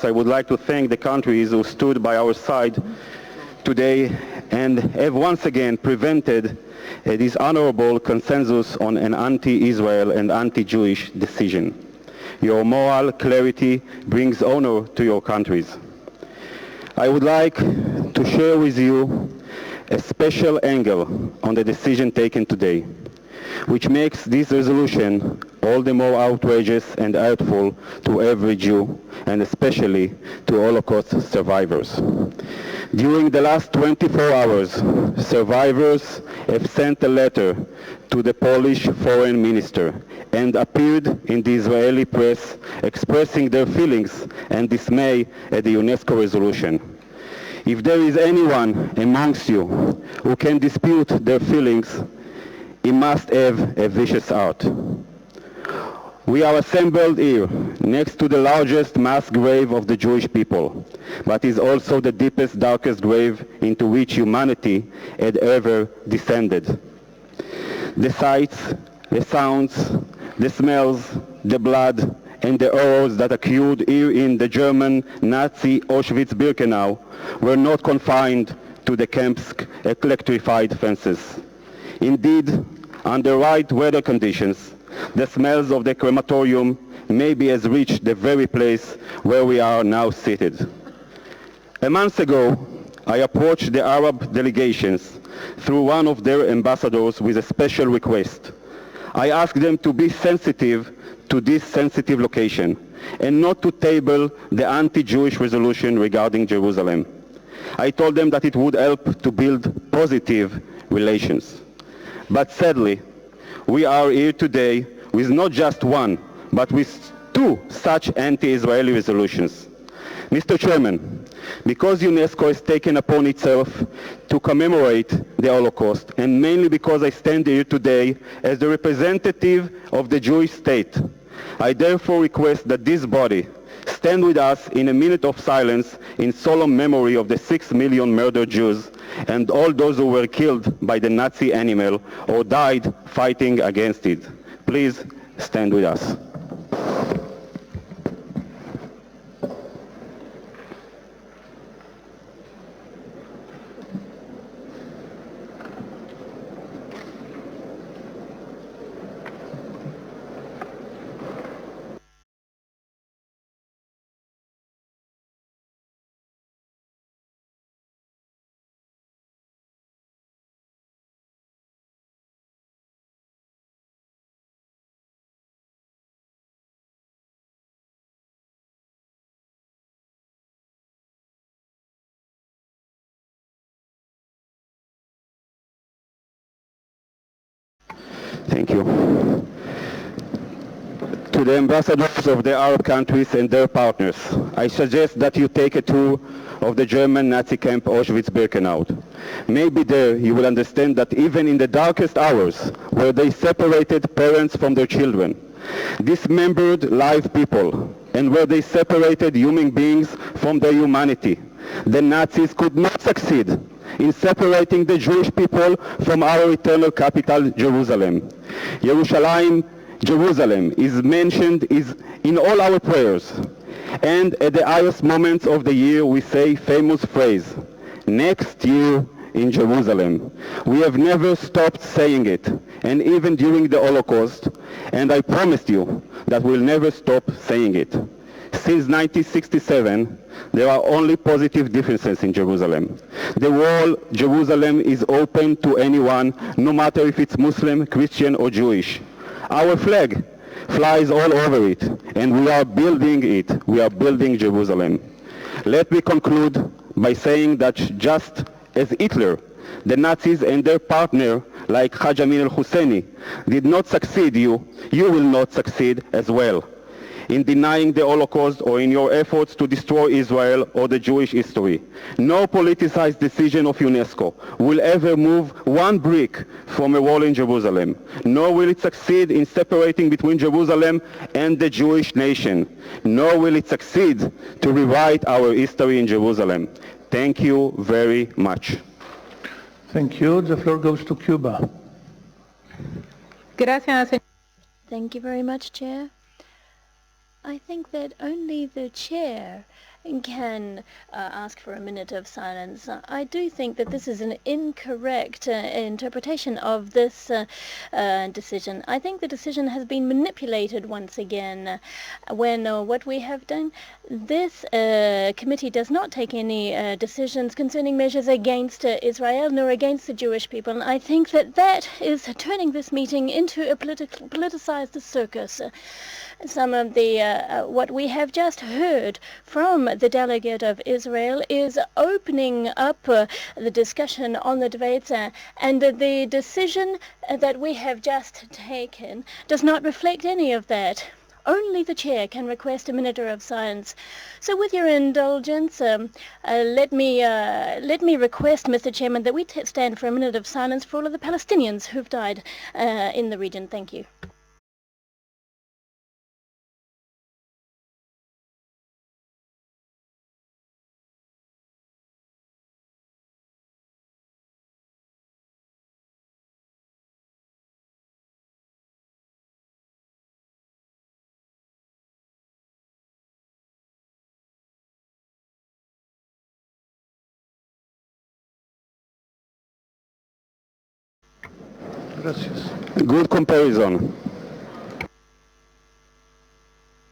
I would like to thank the countries who stood by our side today and have once again prevented this honorable consensus on an anti-Israel and anti-Jewish decision. Your moral clarity brings honor to your countries. I would like to share with you a special angle on the decision taken today, which makes this resolution all the more outrageous and hurtful to every Jew, and especially to Holocaust survivors. During the last 24 hours, survivors have sent a letter to the Polish foreign minister and appeared in the Israeli press expressing their feelings and dismay at the UNESCO resolution. If there is anyone amongst you who can dispute their feelings, he must have a vicious heart. We are assembled here next to the largest mass grave of the Jewish people, but is also the deepest, darkest grave into which humanity had ever descended. The sights, the sounds, the smells, the blood, and the horrors that occurred here in the German Nazi Auschwitz-Birkenau were not confined to the camp's electrified fences. Indeed, under right weather conditions, the smells of the crematorium maybe has reached the very place where we are now seated. A month ago, I approached the Arab delegations through one of their ambassadors with a special request. I asked them to be sensitive to this sensitive location and not to table the anti-Jewish resolution regarding Jerusalem. I told them that it would help to build positive relations. But sadly, we are here today with not just one, but with two such anti-Israeli resolutions. Mr. Chairman, because UNESCO has taken upon itself to commemorate the Holocaust, and mainly because I stand here today as the representative of the Jewish state, I therefore request that this body stand with us in a minute of silence in solemn memory of the 6 million murdered Jews and all those who were killed by the Nazi animal or died fighting against it. Please stand with us. Thank you. To the ambassadors of the Arab countries and their partners, I suggest that you take a tour of the German Nazi camp Auschwitz-Birkenau. Maybe there you will understand that even in the darkest hours, where they separated parents from their children, dismembered live people, and where they separated human beings from their humanity, the Nazis could not succeed in separating the Jewish people from our eternal capital, Jerusalem. Jerusalem is mentioned in all our prayers. And at the highest moments of the year, we say famous phrase, next year in Jerusalem. We have never stopped saying it, and even during the Holocaust, and I promise you that we'll never stop saying it. Since 1967, there are only positive differences in Jerusalem. The whole Jerusalem is open to anyone, no matter if it's Muslim, Christian, or Jewish. Our flag flies all over it, and we are building it. We are building Jerusalem. Let me conclude by saying that just as Hitler, the Nazis and their partner, like Haj Amin al-Husseini, did not succeed you will not succeed as well in denying the Holocaust or in your efforts to destroy Israel or the Jewish history. No politicized decision of UNESCO will ever move one brick from a wall in Jerusalem, nor will it succeed in separating between Jerusalem and the Jewish nation, nor will it succeed to rewrite our history in Jerusalem. Thank you very much. Thank you. The floor goes to Cuba. Thank you very much, Chair. I think that only the Chair can ask for a minute of silence. I do think that this is an incorrect interpretation of this decision. I think the decision has been manipulated once again when what we have done, this committee does not take any decisions concerning measures against Israel nor against the Jewish people. And I think that that is turning this meeting into a politicized circus. Some of the what we have just heard from the delegate of Israel is opening up the discussion on the debates, and the decision that we have just taken does not reflect any of that. Only the chair can request a minute of silence. So with your indulgence, let me request, Mr. Chairman, that we stand for a minute of silence for all of the Palestinians who've died in the region. Thank you. Gracias. Good comparison.